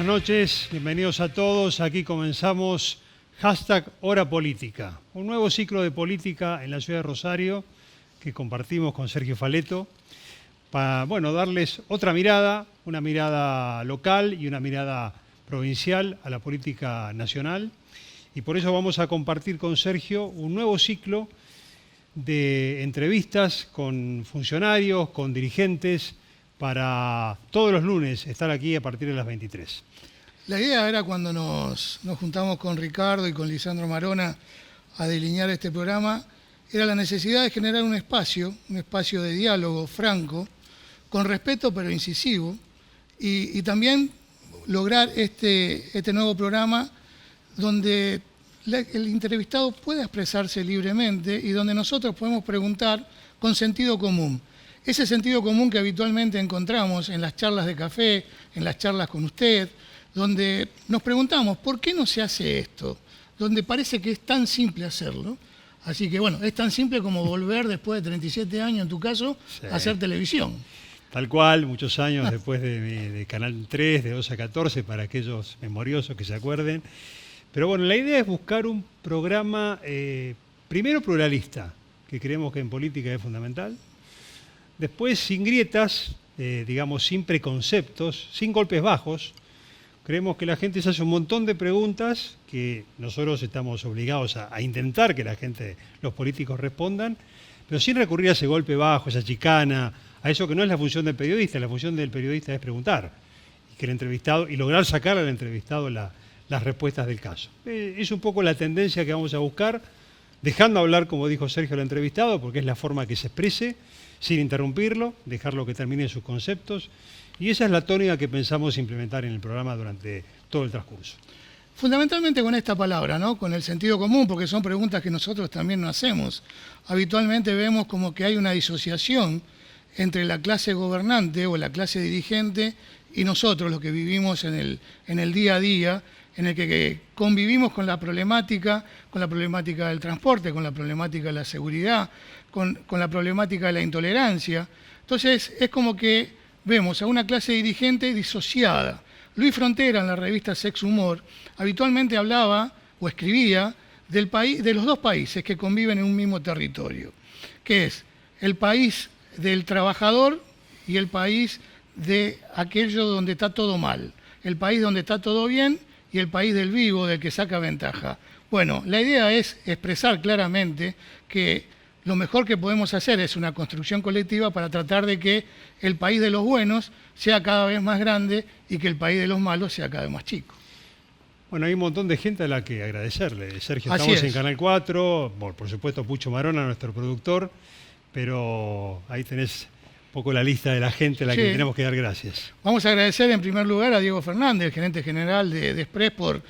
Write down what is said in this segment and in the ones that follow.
buenas noches, bienvenidos a todos. Aquí comenzamos #Hora Política, un nuevo ciclo de política en la ciudad de Rosario que compartimos con Sergio Faleto para darles otra mirada, una mirada local y una mirada provincial a la política nacional. Y por eso vamos a compartir con Sergio un nuevo ciclo de entrevistas con funcionarios, con dirigentes, para todos los lunes estar aquí a partir de las 23. La idea era, cuando nos juntamos con Ricardo y con Lisandro Marona a delinear este programa, era la necesidad de generar un espacio de diálogo franco, con respeto pero incisivo, y también lograr este nuevo programa donde el entrevistado pueda expresarse libremente y donde nosotros podemos preguntar con sentido común. Ese sentido común que habitualmente encontramos en las charlas de café, en las charlas con usted, donde nos preguntamos ¿por qué no se hace esto? Donde parece que es tan simple hacerlo. Así que es tan simple como volver después de 37 años, en tu caso, a hacer televisión. Tal cual, muchos años después de Canal 3, de 12 a 14, para aquellos memoriosos que se acuerden. Pero la idea es buscar un programa, primero pluralista, que creemos que en política es fundamental. Después, sin grietas, sin preconceptos, sin golpes bajos. Creemos que la gente se hace un montón de preguntas que nosotros estamos obligados a intentar que la gente, los políticos, respondan, pero sin recurrir a ese golpe bajo, esa chicana, a eso que no es la función del periodista. La función del periodista es preguntar y que el entrevistado, y lograr sacar al entrevistado las respuestas del caso. Es un poco la tendencia que vamos a buscar, dejando hablar, como dijo Sergio, al entrevistado, porque es la forma que se exprese, sin interrumpirlo, dejarlo que termine sus conceptos, y esa es la tónica que pensamos implementar en el programa durante todo el transcurso. Fundamentalmente con esta palabra, ¿no? Con el sentido común, porque son preguntas que nosotros también no hacemos. Habitualmente vemos como que hay una disociación entre la clase gobernante o la clase dirigente y nosotros, los que vivimos en el día a día, en el que convivimos con la problemática del transporte, con la problemática de la seguridad, con la problemática de la intolerancia. Entonces es como que vemos a una clase dirigente disociada. Luis Frontera, en la revista Sex Humor, habitualmente hablaba o escribía de los dos países que conviven en un mismo territorio, que es el país del trabajador y el país de aquello donde está todo mal, el país donde está todo bien y el país del vivo, del que saca ventaja. La idea es expresar claramente que lo mejor que podemos hacer es una construcción colectiva para tratar de que el país de los buenos sea cada vez más grande y que el país de los malos sea cada vez más chico. Hay un montón de gente a la que agradecerle. Sergio, Así estamos es. En Canal 4, por supuesto Pucho Marona, nuestro productor, pero ahí tenés un poco la lista de la gente a la que tenemos que dar gracias. Vamos a agradecer en primer lugar a Diego Fernández, el gerente general de Express, por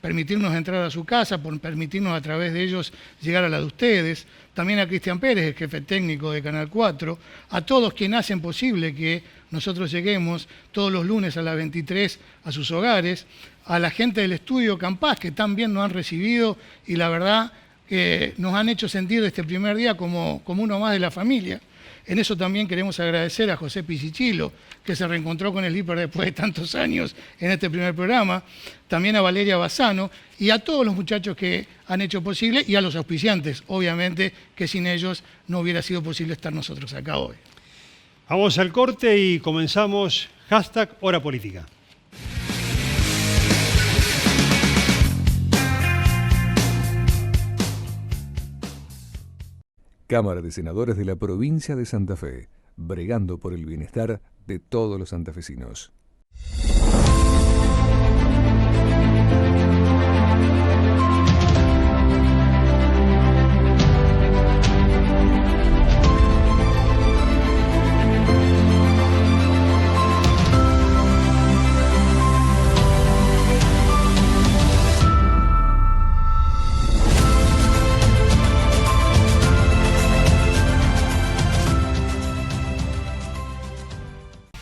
permitirnos entrar a su casa, por permitirnos a través de ellos llegar a la de ustedes. También a Cristian Pérez, el jefe técnico de Canal 4, a todos quienes hacen posible que nosotros lleguemos todos los lunes a las 23 a sus hogares, a la gente del estudio Campás, que también nos han recibido y la verdad que nos han hecho sentir desde el primer día como uno más de la familia. En eso también queremos agradecer a José Pisichilo, que se reencontró con el hiper después de tantos años en este primer programa, también a Valeria Bassano y a todos los muchachos que han hecho posible, y a los auspiciantes, obviamente, que sin ellos no hubiera sido posible estar nosotros acá hoy. Vamos al corte y comenzamos #Hora Política. Cámara de Senadores de la Provincia de Santa Fe, bregando por el bienestar de todos los santafesinos.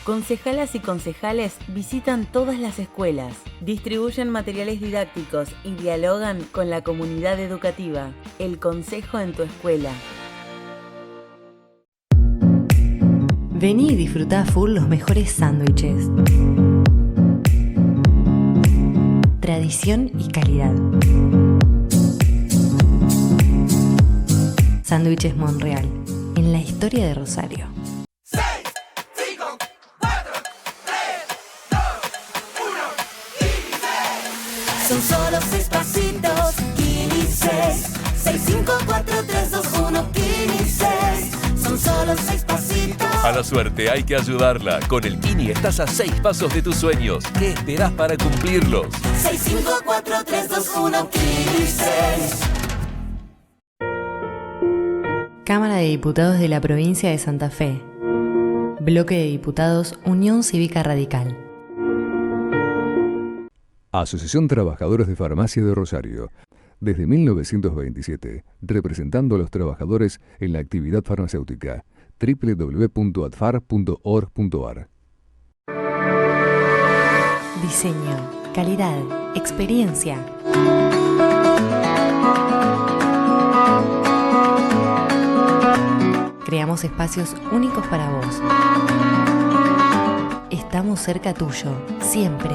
Concejalas y concejales visitan todas las escuelas, distribuyen materiales didácticos y dialogan con la comunidad educativa. El Consejo en tu escuela. Vení y disfrutá a full los mejores sándwiches. tradición y calidad. Sándwiches Monreal, en la historia de Rosario. 6, 5, 4, 3, 2, 1, 6. Son solo 6 pasitos, 6. 6, 5, 4, 3, 2, 1, 6. Son solo 6 pasitos. A la suerte hay que ayudarla. Con el Kini estás a 6 pasos de tus sueños. ¿Qué esperás para cumplirlos? 6, 5, 4, 3, 2, 1, 6. Cámara de Diputados de la Provincia de Santa Fe. Bloque de Diputados Unión Cívica Radical. Asociación Trabajadores de Farmacia de Rosario. Desde 1927, representando a los trabajadores en la actividad farmacéutica. www.adfar.org.ar. Diseño, calidad, experiencia. Creamos espacios únicos para vos. Estamos cerca tuyo, siempre.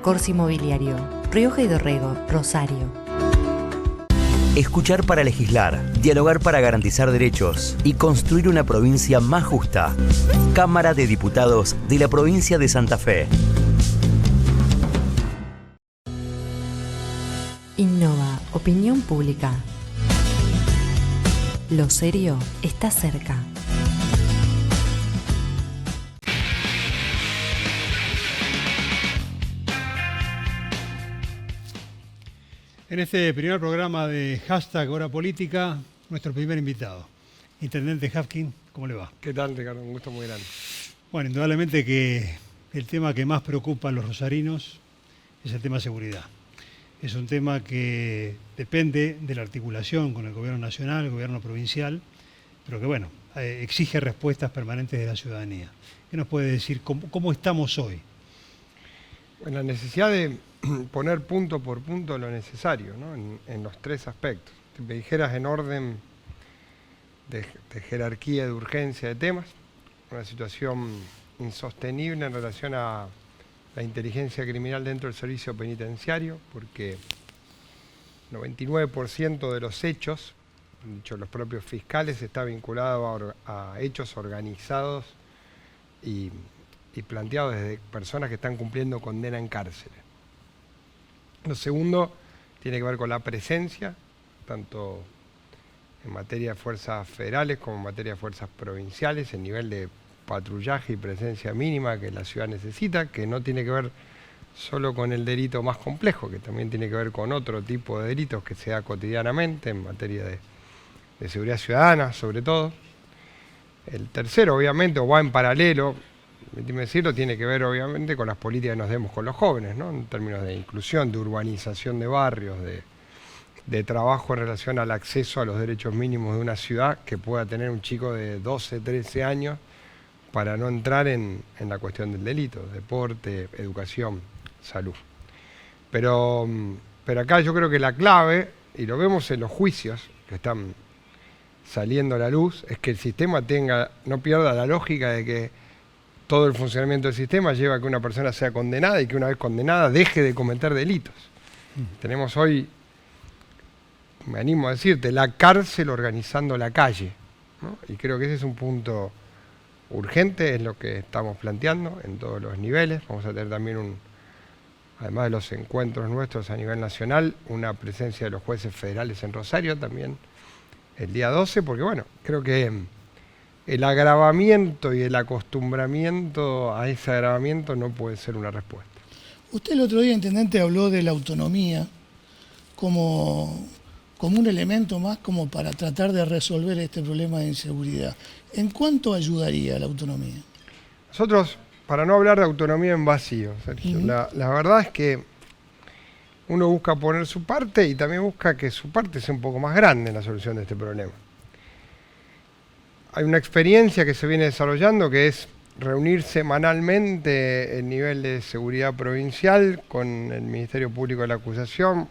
Corsi Mobiliario, Rioja y Dorrego, Rosario. Escuchar para legislar, dialogar para garantizar derechos y construir una provincia más justa. Cámara de Diputados de la Provincia de Santa Fe. Innova, opinión pública. Lo serio está cerca. En este primer programa de Hashtag Hora Política, nuestro primer invitado, Intendente Hafkin, ¿cómo le va? ¿Qué tal, Ricardo? Un gusto muy grande. Bueno, indudablemente que el tema que más preocupa a los rosarinos es el tema seguridad. Es un tema que depende de la articulación con el gobierno nacional, el gobierno provincial, pero que bueno, exige respuestas permanentes de la ciudadanía. ¿Qué nos puede decir? ¿Cómo estamos hoy? Bueno, la necesidad de poner punto por punto lo necesario, ¿no? en los 3 aspectos. Si me dijeras en orden de jerarquía, de urgencia de temas, una situación insostenible en relación a la inteligencia criminal dentro del servicio penitenciario, porque 99% de los hechos, han dicho los propios fiscales, está vinculado a hechos organizados y planteados desde personas que están cumpliendo condena en cárceles. Lo segundo tiene que ver con la presencia, tanto en materia de fuerzas federales como en materia de fuerzas provinciales, el nivel de patrullaje y presencia mínima que la ciudad necesita, que no tiene que ver solo con el delito más complejo, que también tiene que ver con otro tipo de delitos que se da cotidianamente en materia de seguridad ciudadana, sobre todo. El tercero, obviamente, o va en paralelo, permíteme decirlo, tiene que ver obviamente con las políticas que nos demos con los jóvenes, ¿no? En términos de inclusión, de urbanización de barrios, de trabajo en relación al acceso a los derechos mínimos de una ciudad que pueda tener un chico de 12, 13 años para no entrar en la cuestión del delito, deporte, educación, salud. Pero acá yo creo que la clave, y lo vemos en los juicios que están saliendo a la luz, es que el sistema no pierda la lógica de que todo el funcionamiento del sistema lleva a que una persona sea condenada y que una vez condenada deje de cometer delitos. Tenemos hoy, me animo a decirte, la cárcel organizando la calle, ¿no? Y creo que ese es un punto urgente, es lo que estamos planteando en todos los niveles. Vamos a tener también, además de los encuentros nuestros a nivel nacional, una presencia de los jueces federales en Rosario también el día 12, porque bueno, creo que el agravamiento y el acostumbramiento a ese agravamiento no puede ser una respuesta. Usted el otro día, Intendente, habló de la autonomía como un elemento más como para tratar de resolver este problema de inseguridad. ¿En cuánto ayudaría la autonomía? Nosotros, para no hablar de autonomía en vacío, Sergio, la verdad es que uno busca poner su parte y también busca que su parte sea un poco más grande en la solución de este problema. Hay una experiencia que se viene desarrollando que es reunir semanalmente el nivel de seguridad provincial con el Ministerio Público de la Acusación,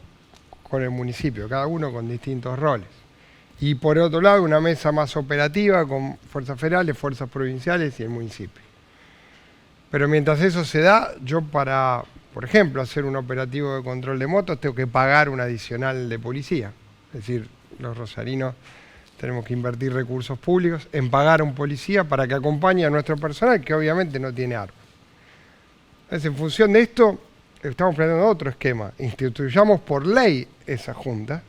con el municipio, cada uno con distintos roles. Y por otro lado, una mesa más operativa con fuerzas federales, fuerzas provinciales y el municipio. Pero mientras eso se da, yo para por ejemplo, hacer un operativo de control de motos, tengo que pagar un adicional de policía. Es decir, los rosarinos tenemos que invertir recursos públicos en pagar a un policía para que acompañe a nuestro personal, que obviamente no tiene armas. Entonces, en función de esto, estamos planteando otro esquema. Instituyamos por ley esa junta,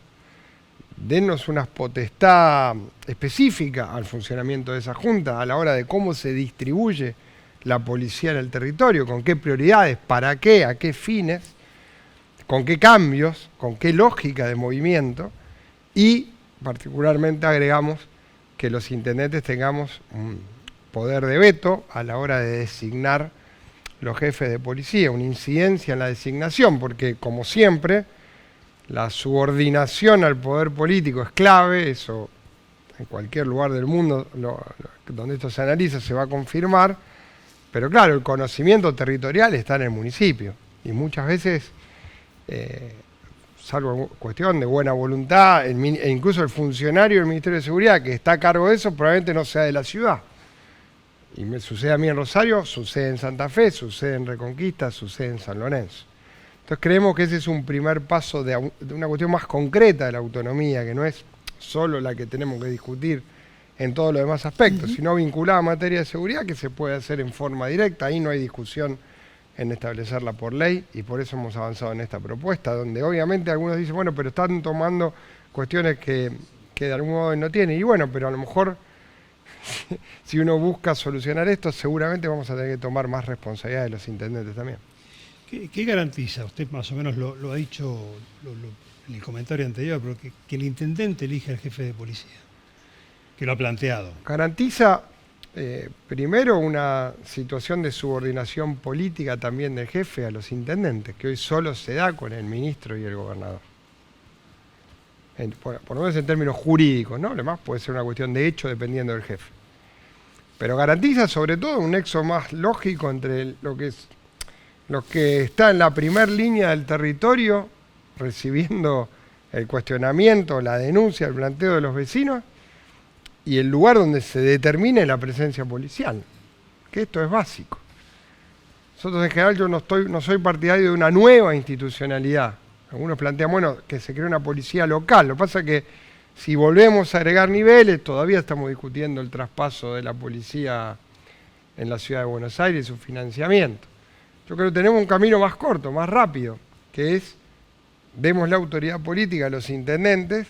denos una potestad específica al funcionamiento de esa junta a la hora de cómo se distribuye la policía en el territorio, con qué prioridades, para qué, a qué fines, con qué cambios, con qué lógica de movimiento, y particularmente agregamos que los intendentes tengamos un poder de veto a la hora de designar los jefes de policía, una incidencia en la designación, porque como siempre, la subordinación al poder político es clave, eso en cualquier lugar del mundo donde esto se analiza se va a confirmar, pero claro, el conocimiento territorial está en el municipio y muchas veces, salvo cuestión de buena voluntad, e incluso el funcionario del Ministerio de Seguridad que está a cargo de eso probablemente no sea de la ciudad. Y me sucede a mí en Rosario, sucede en Santa Fe, sucede en Reconquista, sucede en San Lorenzo. Entonces creemos que ese es un primer paso de una cuestión más concreta de la autonomía, que no es solo la que tenemos que discutir en todos los demás aspectos, sino vinculada a materia de seguridad que se puede hacer en forma directa. Ahí no hay discusión en establecerla por ley y por eso hemos avanzado en esta propuesta, donde obviamente algunos dicen, bueno, pero están tomando cuestiones que de algún modo no tienen. Y bueno, pero a lo mejor si uno busca solucionar esto, seguramente vamos a tener que tomar más responsabilidad de los intendentes también. ¿Qué garantiza? Usted más o menos lo ha dicho en el comentario anterior, pero que el intendente elija al jefe de policía, que lo ha planteado. Garantiza, primero, una situación de subordinación política también del jefe a los intendentes, que hoy solo se da con el ministro y el gobernador. Por lo menos en términos jurídicos, ¿no? Además puede ser una cuestión de hecho dependiendo del jefe. Pero garantiza sobre todo un nexo más lógico entre lo que está en la primera línea del territorio, recibiendo el cuestionamiento, la denuncia, el planteo de los vecinos, y el lugar donde se determine la presencia policial, que esto es básico. Nosotros en general yo no soy partidario de una nueva institucionalidad. Algunos plantean, bueno, que se cree una policía local. Lo que pasa es que si volvemos a agregar niveles, todavía estamos discutiendo el traspaso de la policía en la ciudad de Buenos Aires y su financiamiento. Yo creo que tenemos un camino más corto, más rápido, que es, demos la autoridad política a los intendentes,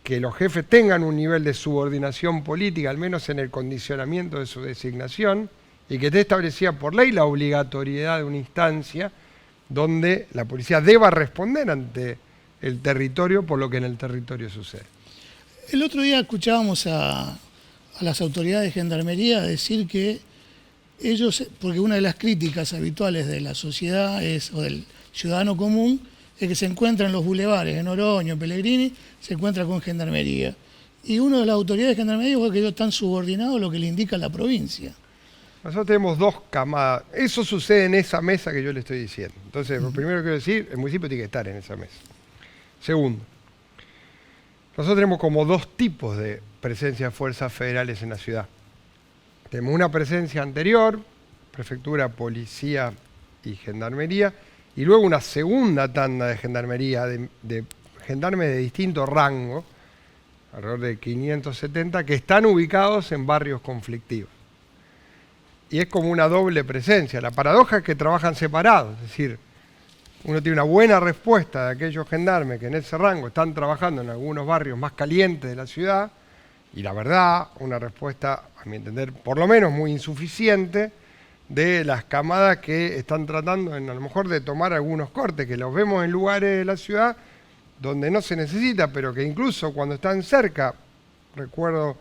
que los jefes tengan un nivel de subordinación política, al menos en el condicionamiento de su designación, y que esté establecida por ley la obligatoriedad de una instancia donde la policía deba responder ante el territorio por lo que en el territorio sucede. El otro día escuchábamos a las autoridades de Gendarmería decir que ellos, porque una de las críticas habituales de la sociedad o del ciudadano común, es que se encuentra en los bulevares, en Oroño, en Pellegrini, se encuentra con Gendarmería. Y una de las autoridades de Gendarmería dijo que ellos están subordinados a lo que le indica la provincia. Nosotros tenemos dos camadas. Eso sucede en esa mesa que yo le estoy diciendo. Entonces, lo primero que quiero decir, el municipio tiene que estar en esa mesa. Segundo, nosotros tenemos como dos tipos de presencia de fuerzas federales en la ciudad. Tenemos una presencia anterior, prefectura, policía y gendarmería, y luego una segunda tanda de gendarmería, de gendarmes de distinto rango, alrededor de 570, que están ubicados en barrios conflictivos. Y es como una doble presencia. La paradoja es que trabajan separados, es decir, uno tiene una buena respuesta de aquellos gendarmes que en ese rango están trabajando en algunos barrios más calientes de la ciudad, y la verdad, una respuesta, a mi entender, por lo menos muy insuficiente, de las camadas que están tratando a lo mejor de tomar algunos cortes, que los vemos en lugares de la ciudad donde no se necesita, pero que incluso cuando están cerca, recuerdo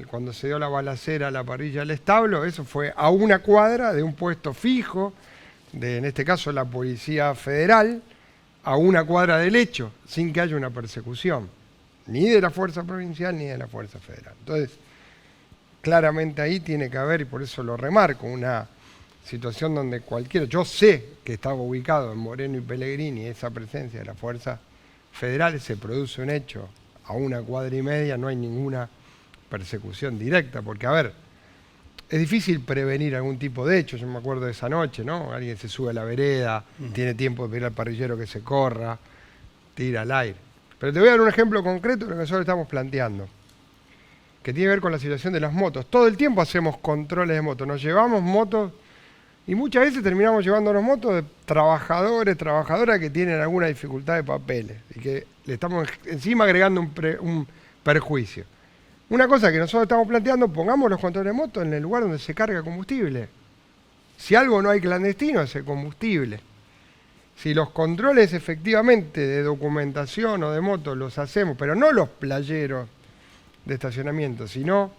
cuando se dio la balacera a la parrilla del establo, eso fue a una cuadra de un puesto fijo, en este caso la Policía Federal, a una cuadra del hecho, sin que haya una persecución, ni de la Fuerza Provincial ni de la Fuerza Federal. Entonces, claramente ahí tiene que haber, y por eso lo remarco, una situación donde cualquiera, yo sé que estaba ubicado en Moreno y Pellegrini, esa presencia de la Fuerza Federal, se produce un hecho a una cuadra y media, no hay ninguna persecución directa, porque a ver, es difícil prevenir algún tipo de hecho. Yo me acuerdo de esa noche, ¿no? Alguien se sube a la vereda, tiene tiempo de pedir al parrillero que se corra, tira al aire. Pero te voy a dar un ejemplo concreto de lo que nosotros estamos planteando, que tiene que ver con la situación de las motos. Todo el tiempo hacemos controles de motos, nos llevamos motos y muchas veces terminamos llevándonos motos de trabajadores, trabajadoras que tienen alguna dificultad de papeles y que le estamos encima agregando un perjuicio. Una cosa que nosotros estamos planteando, pongamos los controles de motos en el lugar donde se carga combustible. Si algo no hay clandestino, es el combustible. Si los controles efectivamente de documentación o de motos los hacemos, pero no los playeros de estacionamiento, sino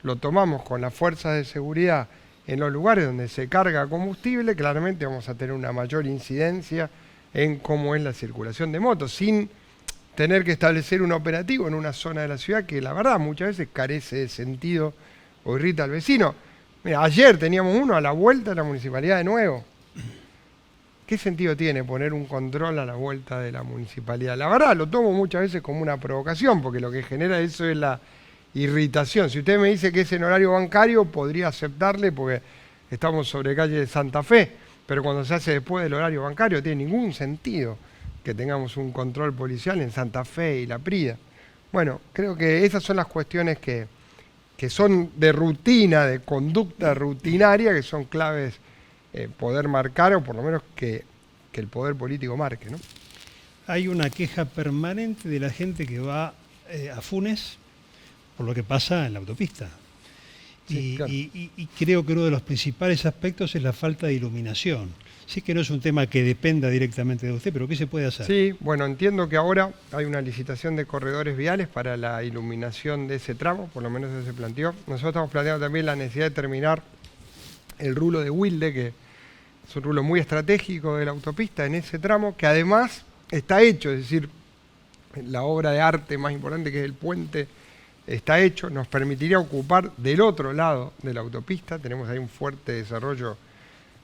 lo tomamos con las fuerzas de seguridad en los lugares donde se carga combustible, claramente vamos a tener una mayor incidencia en cómo es la circulación de motos, sin tener que establecer un operativo en una zona de la ciudad que la verdad muchas veces carece de sentido o irrita al vecino. Mira, ayer teníamos uno a la vuelta de la municipalidad de nuevo. ¿Qué sentido tiene poner un control a la vuelta de la municipalidad? La verdad lo tomo muchas veces como una provocación, porque lo que genera eso es la irritación. Si usted me dice que es en horario bancario, podría aceptarle porque estamos sobre calle de Santa Fe, pero cuando se hace después del horario bancario no tiene ningún sentido que tengamos un control policial en Santa Fe y La Prida. Bueno, creo que esas son las cuestiones que son de rutina, de conducta rutinaria, que son claves poder marcar, o por lo menos que el poder político marque, ¿no? Hay una queja permanente de la gente que va a Funes por lo que pasa en la autopista. Sí, claro. Y creo que uno de los principales aspectos es la falta de iluminación. Sí que no es un tema que dependa directamente de usted, pero ¿qué se puede hacer? Sí, bueno, entiendo que ahora hay una licitación de corredores viales para la iluminación de ese tramo, por lo menos eso se planteó. Nosotros estamos planteando también la necesidad de terminar el rulo de Wilde, que es un rulo muy estratégico de la autopista en ese tramo, que además está hecho, es decir, la obra de arte más importante, que es el puente, está hecho, nos permitiría ocupar del otro lado de la autopista. Tenemos ahí un fuerte desarrollo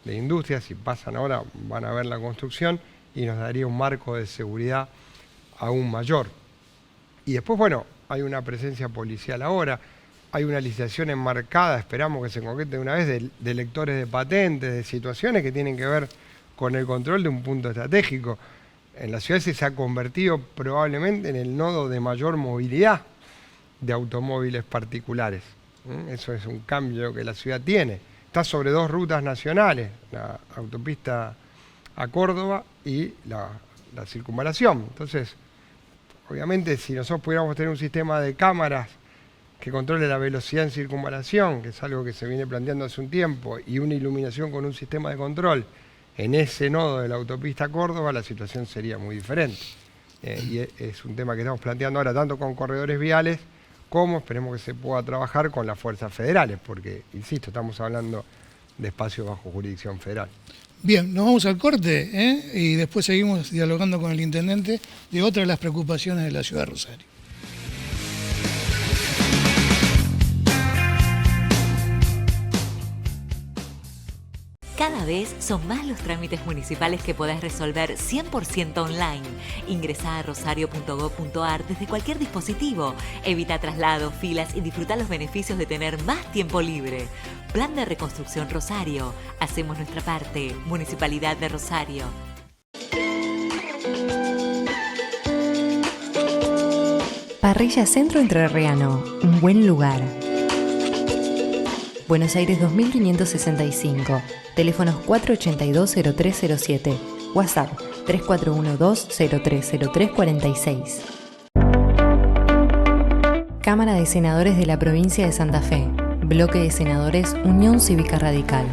de industrias, si pasan ahora van a ver la construcción y nos daría un marco de seguridad aún mayor. Y después, bueno, hay una presencia policial ahora, hay una licitación enmarcada, esperamos que se concrete de una vez, de lectores de patentes, de situaciones que tienen que ver con el control de un punto estratégico. En la ciudad se ha convertido probablemente en el nodo de mayor movilidad de automóviles particulares. Eso es un cambio que la ciudad tiene. Está sobre dos rutas nacionales, la autopista a Córdoba y la circunvalación. Entonces, obviamente, si nosotros pudiéramos tener un sistema de cámaras que controle la velocidad en circunvalación, que es algo que se viene planteando hace un tiempo, y una iluminación con un sistema de control en ese nodo de la autopista a Córdoba, la situación sería muy diferente. Y es un tema que estamos planteando ahora tanto con corredores viales como esperemos que se pueda trabajar con las fuerzas federales, porque, insisto, estamos hablando de espacios bajo jurisdicción federal. Bien, nos vamos al corte, y después seguimos dialogando con el intendente de otra de las preocupaciones de la ciudad de Rosario. Cada vez son más los trámites municipales que podés resolver 100% online. Ingresá a rosario.gov.ar desde cualquier dispositivo. Evita traslados, filas y disfruta los beneficios de tener más tiempo libre. Plan de Reconstrucción Rosario. Hacemos nuestra parte. Municipalidad de Rosario. Parrilla Centro Entrerriano. Un buen lugar. Buenos Aires 2565. Teléfonos 482-0307. WhatsApp 3412-030346. Cámara de Senadores de la Provincia de Santa Fe. Bloque de Senadores Unión Cívica Radical.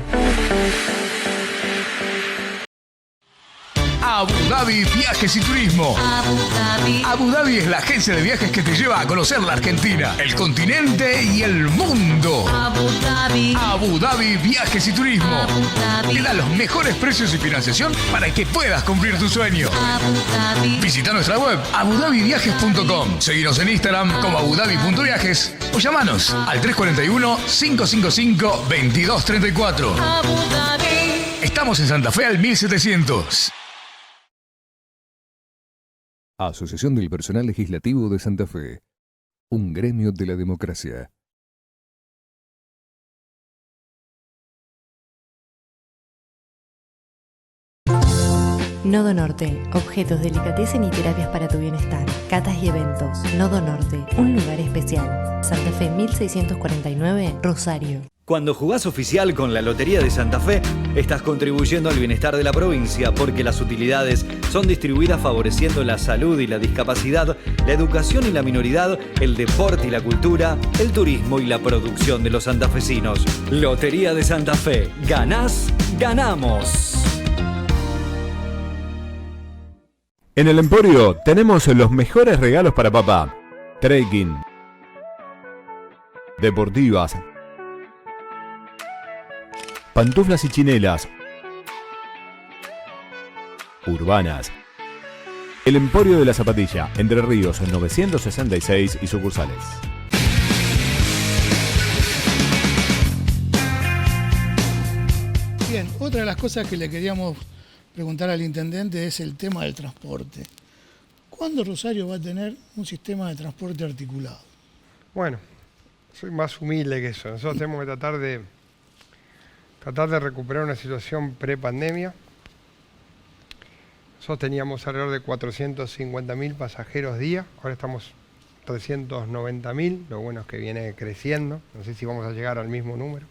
Abu Dhabi Viajes y Turismo. Abu Dhabi es la agencia de viajes que te lleva a conocer la Argentina, el continente y el mundo. Abu Dhabi Viajes y Turismo. Te da los mejores precios y financiación para que puedas cumplir tu sueño. Visita nuestra web abudabiviajes.com. Seguinos en Instagram como abudabi.viajes o llamanos al 341-555-2234. Estamos en Santa Fe al 1700. Asociación del Personal Legislativo de Santa Fe. Un gremio de la democracia. Nodo Norte, objetos, delicatessen y terapias para tu bienestar. Catas y eventos. Nodo Norte, un lugar especial. Santa Fe 1649, Rosario. Cuando jugás oficial con la Lotería de Santa Fe, estás contribuyendo al bienestar de la provincia porque las utilidades son distribuidas favoreciendo la salud y la discapacidad, la educación y la minoridad, el deporte y la cultura, el turismo y la producción de los santafesinos. Lotería de Santa Fe. Ganás, ganamos. En el Emporio tenemos los mejores regalos para papá. Trekking, deportivas, pantuflas y chinelas, urbanas. El Emporio de la Zapatilla, Entre Ríos 966 y sucursales. Bien, otra de las cosas que le queríamos preguntar al intendente es el tema del transporte. ¿Cuándo Rosario va a tener un sistema de transporte articulado? Bueno, soy más humilde que eso. Nosotros tenemos que tratar de recuperar una situación pre-pandemia. Nosotros teníamos alrededor de 450.000 pasajeros día, ahora estamos 390.000, lo bueno es que viene creciendo, no sé si vamos a llegar al mismo número.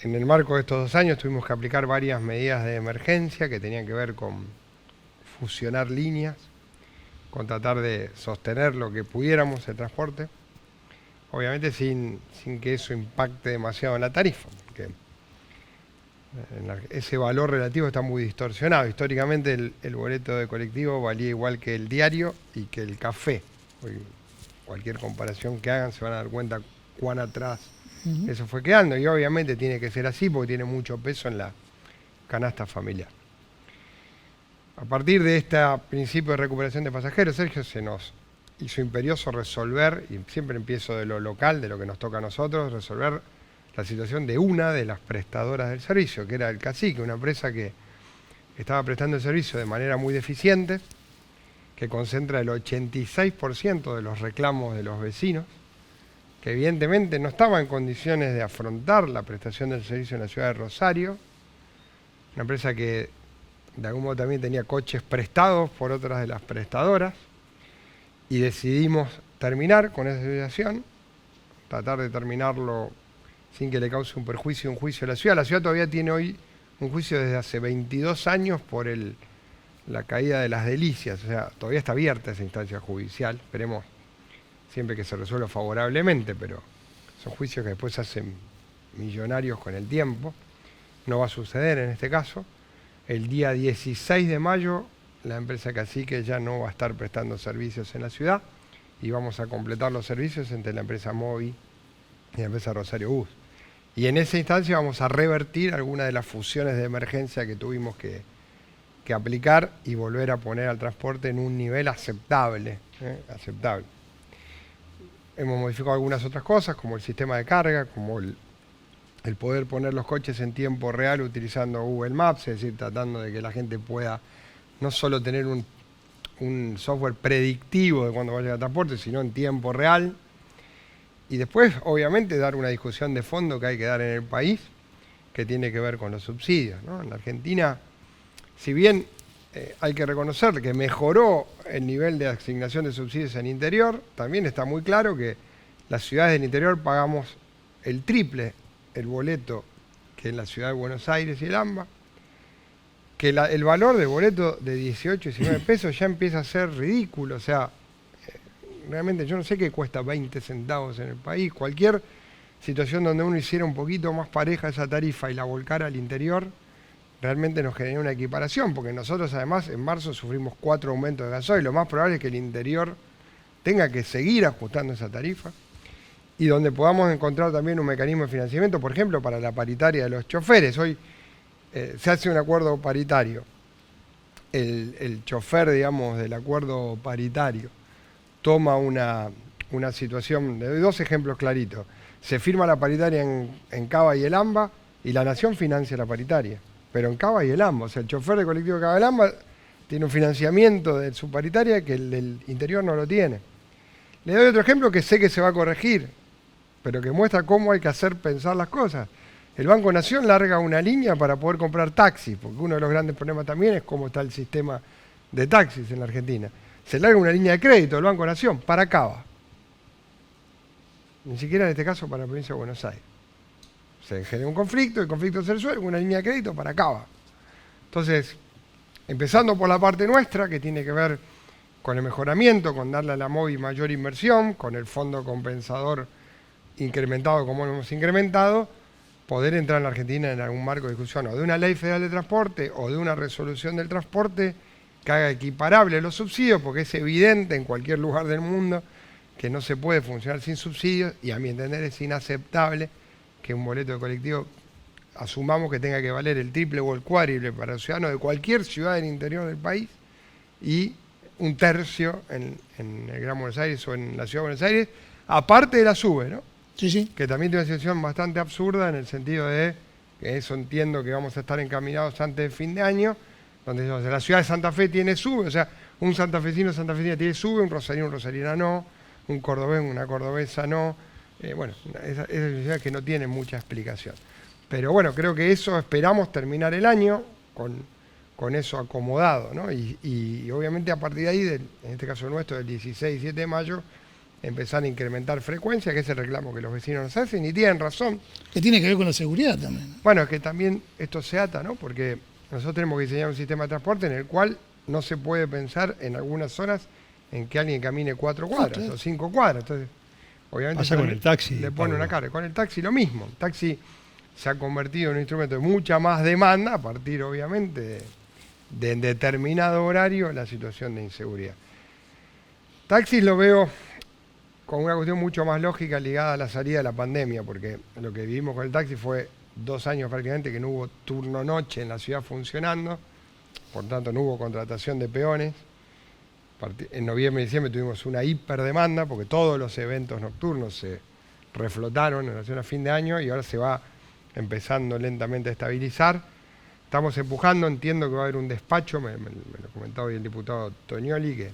En el marco de estos 2 años tuvimos que aplicar varias medidas de emergencia que tenían que ver con fusionar líneas, con tratar de sostener lo que pudiéramos el transporte, obviamente sin que eso impacte demasiado en la tarifa, porque ese valor relativo está muy distorsionado. Históricamente el boleto de colectivo valía igual que el diario y que el café. Hoy, cualquier comparación que hagan se van a dar cuenta cuán atrás eso fue quedando, y obviamente tiene que ser así porque tiene mucho peso en la canasta familiar. A partir de este principio de recuperación de pasajeros, Sergio, se nos hizo imperioso resolver, y siempre empiezo de lo local, de lo que nos toca a nosotros, resolver la situación de una de las prestadoras del servicio, que era el Cacique, una empresa que estaba prestando el servicio de manera muy deficiente, que concentra el 86% de los reclamos de los vecinos, que evidentemente no estaba en condiciones de afrontar la prestación del servicio en la ciudad de Rosario, una empresa que de algún modo también tenía coches prestados por otras de las prestadoras, y decidimos terminar con esa situación, tratar de terminarlo sin que le cause un perjuicio, un juicio a la ciudad. La ciudad todavía tiene hoy un juicio desde hace 22 años por la caída de las delicias, o sea, todavía está abierta esa instancia judicial, esperemos siempre que se resuelva favorablemente, pero son juicios que después se hacen millonarios con el tiempo. No va a suceder en este caso. El día 16 de mayo la empresa Cacique ya no va a estar prestando servicios en la ciudad y vamos a completar los servicios entre la empresa Movi y la empresa Rosario Bus. Y en esa instancia vamos a revertir algunas de las fusiones de emergencia que tuvimos que aplicar y volver a poner al transporte en un nivel aceptable. Aceptable. Hemos modificado algunas otras cosas, como el sistema de carga, como el poder poner los coches en tiempo real utilizando Google Maps, es decir, tratando de que la gente pueda no solo tener un software predictivo de cuándo va a llegar el transporte, sino en tiempo real. Y después, obviamente, dar una discusión de fondo que hay que dar en el país, que tiene que ver con los subsidios, ¿no? En la Argentina, si bien hay que reconocer que mejoró el nivel de asignación de subsidios en el interior, también está muy claro que las ciudades del interior pagamos el triple el boleto que en la ciudad de Buenos Aires y el AMBA, que el valor del boleto de 18 y 19 pesos ya empieza a ser ridículo, o sea, realmente yo no sé qué cuesta 20 centavos en el país. Cualquier situación donde uno hiciera un poquito más pareja esa tarifa y la volcara al interior, realmente nos genera una equiparación, porque nosotros además en marzo sufrimos 4 aumentos de gasoil. Lo más probable es que el interior tenga que seguir ajustando esa tarifa, y donde podamos encontrar también un mecanismo de financiamiento, por ejemplo, para la paritaria de los choferes. Hoy se hace un acuerdo paritario. El chofer, digamos, del acuerdo paritario toma una situación, le doy 2 ejemplos claritos. Se firma la paritaria en Cava y el AMBA, y la Nación financia la paritaria, pero en Cava y el AMBA. O sea, el chofer del colectivo de Cava y el AMBA tiene un financiamiento de su paritaria que el del interior no lo tiene. Le doy otro ejemplo que sé que se va a corregir, pero que muestra cómo hay que hacer pensar las cosas. El Banco Nación larga una línea para poder comprar taxis, porque uno de los grandes problemas también es cómo está el sistema de taxis en la Argentina. Se larga una línea de crédito del Banco Nación para Cava. Ni siquiera en este caso para la provincia de Buenos Aires. Se genera un conflicto, el conflicto se resuelve, una línea de crédito para Cava. Entonces, empezando por la parte nuestra, que tiene que ver con el mejoramiento, con darle a la MOVI mayor inversión, con el fondo compensador incrementado como lo hemos incrementado, poder entrar en la Argentina en algún marco de discusión o de una ley federal de transporte o de una resolución del transporte que haga equiparable los subsidios, porque es evidente en cualquier lugar del mundo que no se puede funcionar sin subsidios y a mi entender es inaceptable que un boleto de colectivo asumamos que tenga que valer el triple o el cuádruple para los ciudadanos de cualquier ciudad del interior del país y un tercio en el Gran Buenos Aires o en la Ciudad de Buenos Aires, aparte de la SUBE, ¿no? Sí, sí. Que también tiene una situación bastante absurda en el sentido de que eso entiendo que vamos a estar encaminados antes de fin de año, donde la ciudad de Santa Fe tiene SUBE, o sea, un santafesino o santafesina tiene SUBE, un rosarino o rosarina no, un cordobés o una cordobesa no. Bueno, esas ciudades que no tienen mucha explicación. Pero bueno, creo que eso esperamos terminar el año con eso acomodado, ¿no? Y obviamente a partir de ahí, en este caso nuestro, del 16 y 17 de mayo, empezar a incrementar frecuencia, que es el reclamo que los vecinos nos hacen, y tienen razón. Que tiene que ver con la seguridad también. Bueno, es que también esto se ata, ¿no? Porque nosotros tenemos que diseñar un sistema de transporte en el cual no se puede pensar en algunas zonas en que alguien camine 4 cuadras o 5 cuadras. Entonces, obviamente pasa con el taxi, le pone una carga. Con el taxi lo mismo. El taxi se ha convertido en un instrumento de mucha más demanda a partir, obviamente, de en determinado horario la situación de inseguridad. Taxis lo veo con una cuestión mucho más lógica ligada a la salida de la pandemia, porque lo que vivimos con el taxi fue 2 años prácticamente que no hubo turno-noche en la ciudad funcionando, por tanto no hubo contratación de peones. En noviembre y diciembre tuvimos una hiperdemanda porque todos los eventos nocturnos se reflotaron en relación a fin de año y ahora se va empezando lentamente a estabilizar. Estamos empujando, entiendo que va a haber un despacho, me lo comentaba hoy el diputado Toñoli, que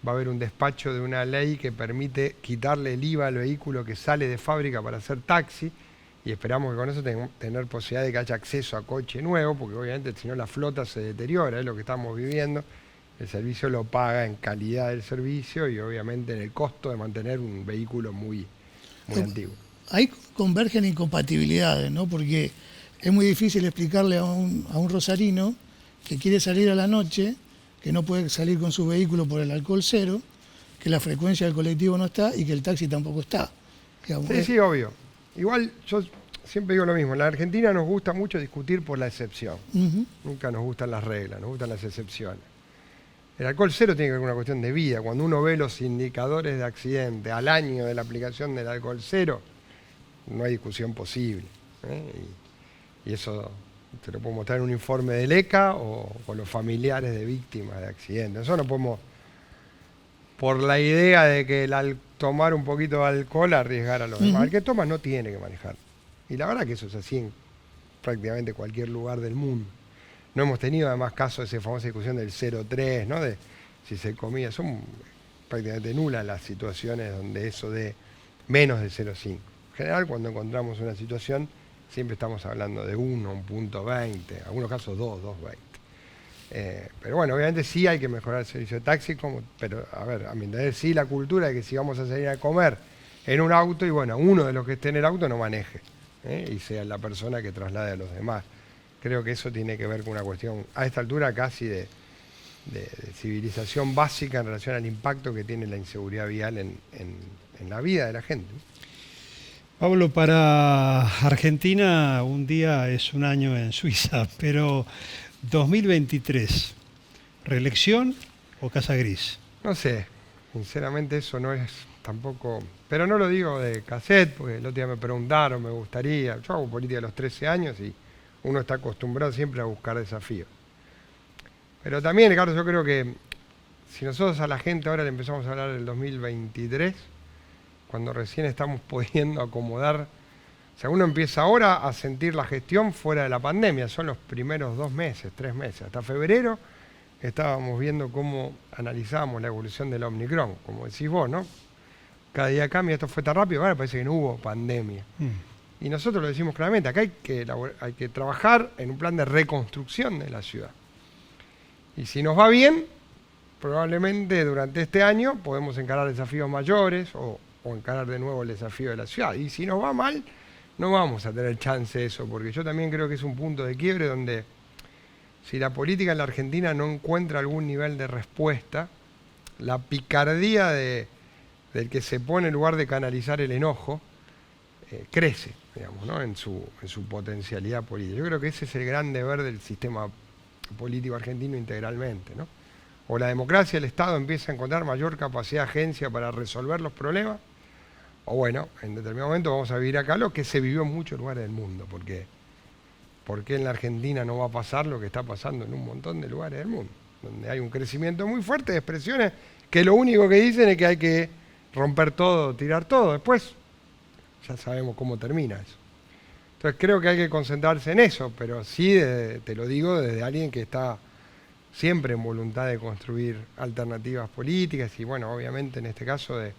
va a haber un despacho de una ley que permite quitarle el IVA al vehículo que sale de fábrica para hacer taxi y esperamos que con eso tener posibilidad de que haya acceso a coche nuevo, porque obviamente si no la flota se deteriora, es lo que estamos viviendo. El servicio lo paga en calidad del servicio y obviamente en el costo de mantener un vehículo muy antiguo. Ahí convergen incompatibilidades, ¿no? Porque es muy difícil explicarle a un rosarino que quiere salir a la noche, que no puede salir con su vehículo por el alcohol cero, que la frecuencia del colectivo no está y que el taxi tampoco está. Digamos, sí, obvio. Igual yo siempre digo lo mismo, en la Argentina nos gusta mucho discutir por la excepción. Nunca nos gustan las reglas, nos gustan las excepciones. El alcohol cero tiene que ver con una cuestión de vida. Cuando uno ve los indicadores de accidente al año de la aplicación del alcohol cero, no hay discusión posible. Y eso te lo puedo mostrar en un informe del ECA o con los familiares de víctimas de accidentes. Eso no podemos, por la idea de que al tomar un poquito de alcohol arriesgar a los demás. El que toma no tiene que manejar. Y la verdad que eso es así en prácticamente cualquier lugar del mundo. No hemos tenido además casos de esa famosa discusión del 0,3, ¿no? De si se comía. Son prácticamente nulas las situaciones donde eso de menos de 0,5. En general, cuando encontramos una situación, siempre estamos hablando de 1, 1.20, en algunos casos 2,20. Pero bueno, obviamente sí hay que mejorar el servicio de taxi, pero a ver, a mi entender sí la cultura de que si vamos a salir a comer en un auto, y bueno, uno de los que esté en el auto no maneje, y sea la persona que traslade a los demás. Creo que eso tiene que ver con una cuestión, a esta altura casi de civilización básica en relación al impacto que tiene la inseguridad vial en la vida de la gente. Pablo, para Argentina un día es un año en Suiza, pero 2023, ¿reelección o casa gris? No sé, sinceramente eso no es tampoco, pero no lo digo de cassette, porque el otro día me preguntaron, me gustaría, yo hago política a los 13 años y uno está acostumbrado siempre a buscar desafíos. Pero también, Ricardo, yo creo que si nosotros a la gente ahora le empezamos a hablar del 2023, cuando recién estamos pudiendo acomodar, o sea, uno empieza ahora a sentir la gestión fuera de la pandemia, son los primeros 2 meses, 3 meses. Hasta febrero estábamos viendo cómo analizábamos la evolución del Omicron, como decís vos, ¿no? Cada día cambia, esto fue tan rápido, ahora parece que no hubo pandemia. Y nosotros lo decimos claramente, acá hay que trabajar en un plan de reconstrucción de la ciudad. Y si nos va bien, probablemente durante este año podemos encarar desafíos mayores o encarar de nuevo el desafío de la ciudad. Y si nos va mal, no vamos a tener chance de eso, porque yo también creo que es un punto de quiebre donde si la política en la Argentina no encuentra algún nivel de respuesta, la picardía del que se pone en lugar de canalizar el enojo, crece, digamos, ¿no? en su potencialidad política. Yo creo que ese es el gran deber del sistema político argentino integralmente, ¿no? O la democracia, el Estado empieza a encontrar mayor capacidad de agencia para resolver los problemas, o bueno, en determinado momento vamos a vivir acá lo que se vivió en muchos lugares del mundo, porque en la Argentina no va a pasar lo que está pasando en un montón de lugares del mundo, donde hay un crecimiento muy fuerte de expresiones que lo único que dicen es que hay que romper todo, tirar todo, después ya sabemos cómo termina eso. Entonces creo que hay que concentrarse en eso, pero sí, te lo digo desde alguien que está siempre en voluntad de construir alternativas políticas y bueno, obviamente en este caso de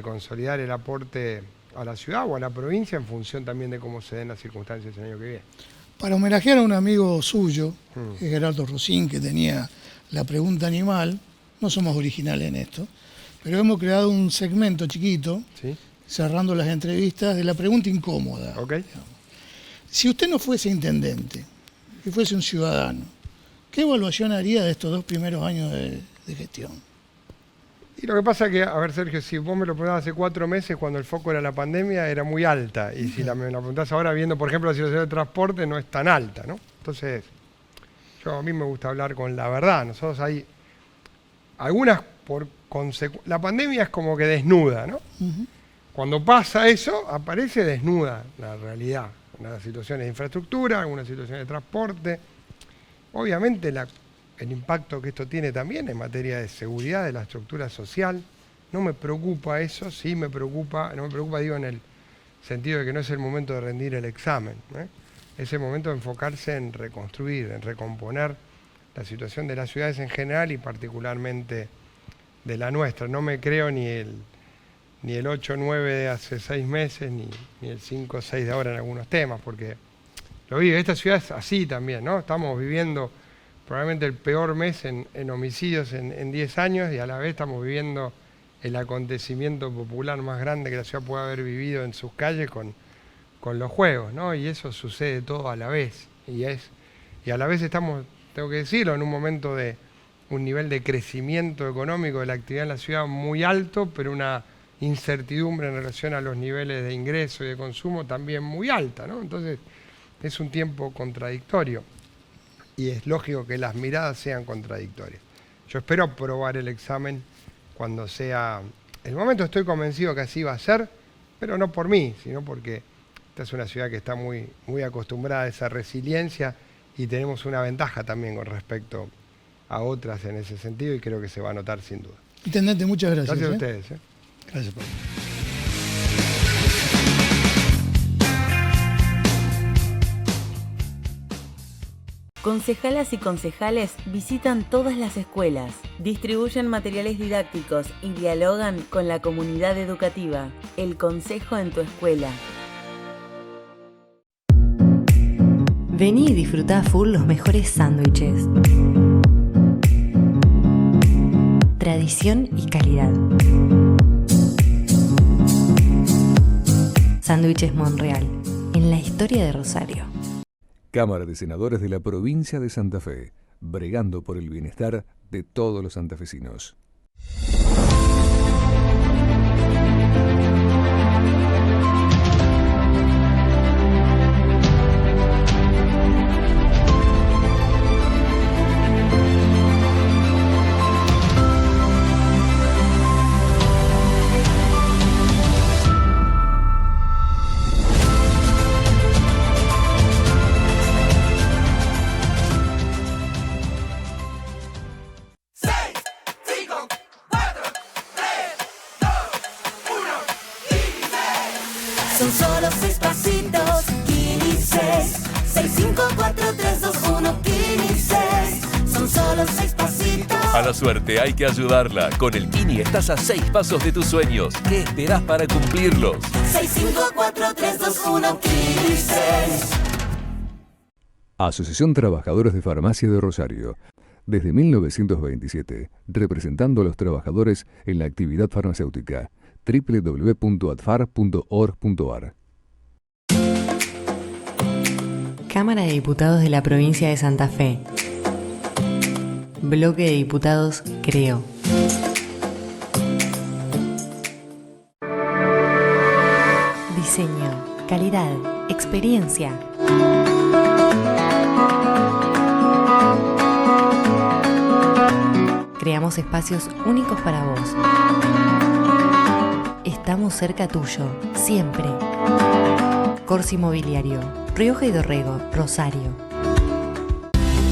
consolidar el aporte a la ciudad o a la provincia en función también de cómo se den las circunstancias el año que viene. Para homenajear a un amigo suyo, Gerardo Rosín, que tenía la pregunta animal, no somos originales en esto, pero hemos creado un segmento chiquito, ¿sí?, cerrando las entrevistas, de la pregunta incómoda. Okay. Si usted no fuese intendente y fuese un ciudadano, ¿qué evaluación haría de estos 2 primeros años de gestión? Y lo que pasa es que, a ver, Sergio, si vos me lo preguntabas hace 4 meses, cuando el foco era la pandemia, era muy alta. Y si me la preguntás ahora, viendo, por ejemplo, la situación de transporte, no es tan alta, ¿no? Entonces, a mí me gusta hablar con la verdad. Nosotros hay algunas la pandemia es como que desnuda, ¿no? Cuando pasa eso, aparece desnuda la realidad. Las situaciones de infraestructura, algunas situaciones de transporte. Obviamente el impacto que esto tiene también en materia de seguridad de la estructura social. No me preocupa eso, sí me preocupa, no me preocupa, digo, en el sentido de que no es el momento de rendir el examen, ¿eh? Es el momento de enfocarse en reconstruir, en recomponer la situación de las ciudades en general y particularmente de la nuestra. No me creo ni el 8-9 de hace 6 meses, ni el 5-6 de ahora en algunos temas, porque lo vive. Esta ciudad es así también, ¿no? Estamos viviendo probablemente el peor mes en homicidios en 10 años y a la vez estamos viviendo el acontecimiento popular más grande que la ciudad puede haber vivido en sus calles con los juegos, ¿no? Y eso sucede todo a la vez. Y a la vez estamos, tengo que decirlo, en un momento de un nivel de crecimiento económico de la actividad en la ciudad muy alto, pero una incertidumbre en relación a los niveles de ingreso y de consumo también muy alta, ¿no? Entonces es un tiempo contradictorio y es lógico que las miradas sean contradictorias. Yo espero aprobar el examen cuando sea el momento. Estoy convencido que así va a ser, pero no por mí, sino porque esta es una ciudad que está muy, muy acostumbrada a esa resiliencia y tenemos una ventaja también con respecto a otras en ese sentido y creo que se va a notar sin duda. Intendente, muchas gracias. Gracias a ustedes. Gracias, Pablo. Concejalas y concejales visitan todas las escuelas, distribuyen materiales didácticos y dialogan con la comunidad educativa. El consejo en tu escuela. Vení y disfrutá a full los mejores sándwiches. Tradición y calidad. Sándwiches Monreal, en la historia de Rosario. Cámara de Senadores de la Provincia de Santa Fe, bregando por el bienestar de todos los santafesinos. Son solo 6 pasitos, 15, 6, 5, 4, 3, 2, 1, 15. Son solo 6 pasitos. A la suerte hay que ayudarla. Con el Kini estás a 6 pasos de tus sueños. ¿Qué esperás para cumplirlos? 654-321 Kini 6. Asociación Trabajadores de Farmacia de Rosario. Desde 1927, representando a los trabajadores en la actividad farmacéutica. www.adfar.org.ar. Cámara de Diputados de la Provincia de Santa Fe. Bloque de Diputados Creo. Diseño, calidad, experiencia. Creamos espacios únicos para vos. Estamos cerca tuyo, siempre. Corsi Mobiliario, Rioja y Dorrego, Rosario.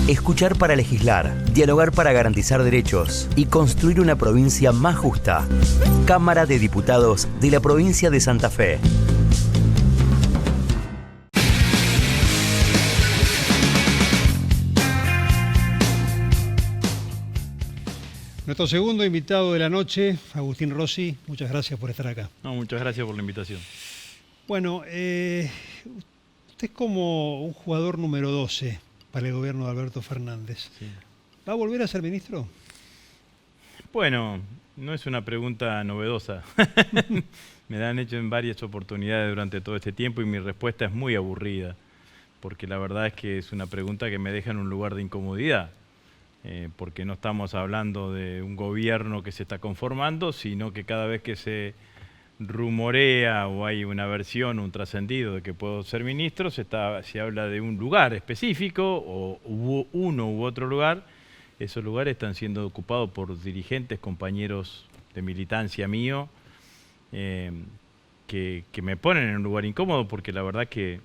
Escuchar para legislar, dialogar para garantizar derechos y construir una provincia más justa. Cámara de Diputados de la Provincia de Santa Fe. Nuestro segundo invitado de la noche, Agustín Rossi, muchas gracias por estar acá. No, muchas gracias por la invitación. Bueno, usted es como un jugador número 12 para el gobierno de Alberto Fernández. Sí. ¿Va a volver a ser ministro? Bueno, no es una pregunta novedosa. Me la han hecho en varias oportunidades durante todo este tiempo y mi respuesta es muy aburrida, porque la verdad es que es una pregunta que me deja en un lugar de incomodidad. Porque no estamos hablando de un gobierno que se está conformando, sino que cada vez que se rumorea o hay una versión, un trascendido de que puedo ser ministro, se habla de un lugar específico o uno u otro lugar. Esos lugares están siendo ocupados por dirigentes, compañeros de militancia mío, que me ponen en un lugar incómodo porque la verdad que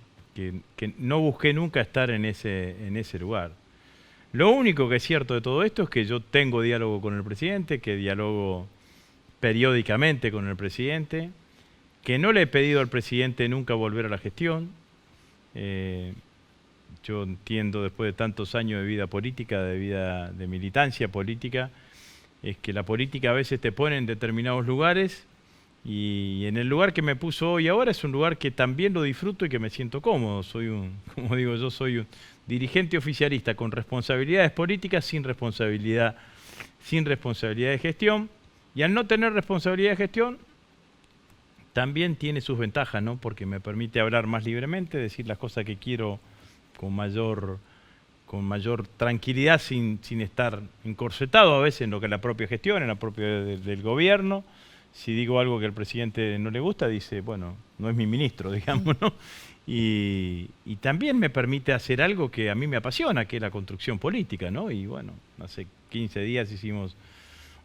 no busqué nunca estar en ese lugar. Lo único que es cierto de todo esto es que yo tengo diálogo con el presidente, que dialogo periódicamente con el presidente, que no le he pedido al presidente nunca volver a la gestión. Yo entiendo, después de tantos años de vida política, de militancia política, es que la política a veces te pone en determinados lugares y en el lugar que me puso hoy ahora es un lugar que también lo disfruto y que me siento cómodo. Como digo yo, soy un dirigente oficialista con responsabilidades políticas sin responsabilidad de gestión. Y al no tener responsabilidad de gestión, también tiene sus ventajas, ¿no? Porque me permite hablar más libremente, decir las cosas que quiero con mayor tranquilidad, sin estar encorsetado a veces en lo que es la propia gestión, en la propia del gobierno. Si digo algo que al presidente no le gusta, dice, bueno, no es mi ministro, digamos, ¿no? Y también me permite hacer algo que a mí me apasiona, que es la construcción política, ¿no? Y bueno, hace 15 días hicimos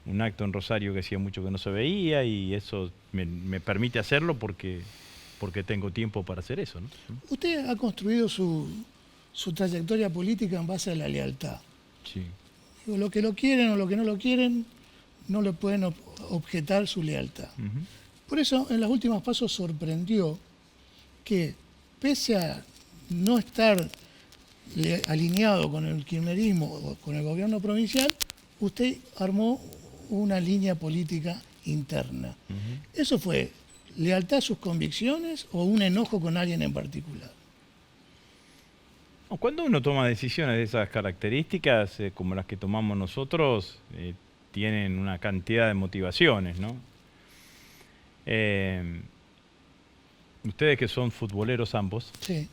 un acto en Rosario que hacía mucho que no se veía y eso me permite hacerlo porque tengo tiempo para hacer eso, ¿no? Usted ha construido su trayectoria política en base a la lealtad. Sí. Digo, lo que lo quieren o lo que no lo quieren, no le pueden objetar su lealtad. Por eso, en las últimas pasos sorprendió que, pese a no estar alineado con el kirchnerismo o con el gobierno provincial, usted armó una línea política interna. ¿Eso fue lealtad a sus convicciones o un enojo con alguien en particular? Cuando uno toma decisiones de esas características, como las que tomamos nosotros, tienen una cantidad de motivaciones, ¿no? Ustedes que son futboleros ambos, sí,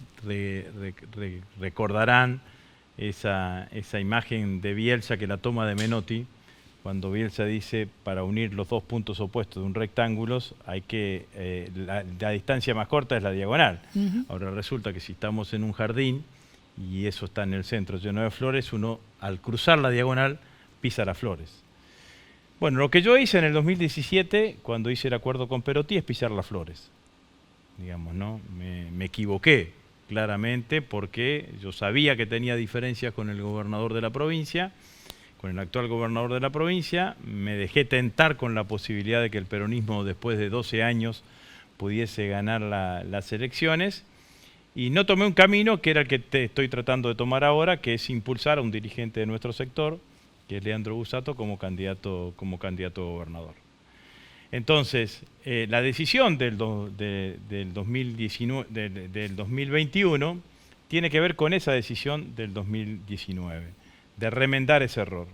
recordarán esa imagen de Bielsa que la toma de Menotti, cuando Bielsa dice, para unir los dos puntos opuestos de un rectángulo, hay que la distancia más corta es la diagonal. Ahora resulta que si estamos en un jardín, y eso está en el centro lleno de flores, uno al cruzar la diagonal pisa las flores. Bueno, lo que yo hice en el 2017, cuando hice el acuerdo con Perotti, es pisar las flores. Digamos, ¿no? Me equivoqué claramente porque yo sabía que tenía diferencias con el gobernador de la provincia, con el actual gobernador de la provincia. Me dejé tentar con la posibilidad de que el peronismo, después de 12 años, pudiese ganar las elecciones. Y no tomé un camino que era el que estoy tratando de tomar ahora, que es impulsar a un dirigente de nuestro sector, que es Leandro Busato, como candidato a gobernador. Entonces, la decisión del 2021 tiene que ver con esa decisión del 2019, de remendar ese error.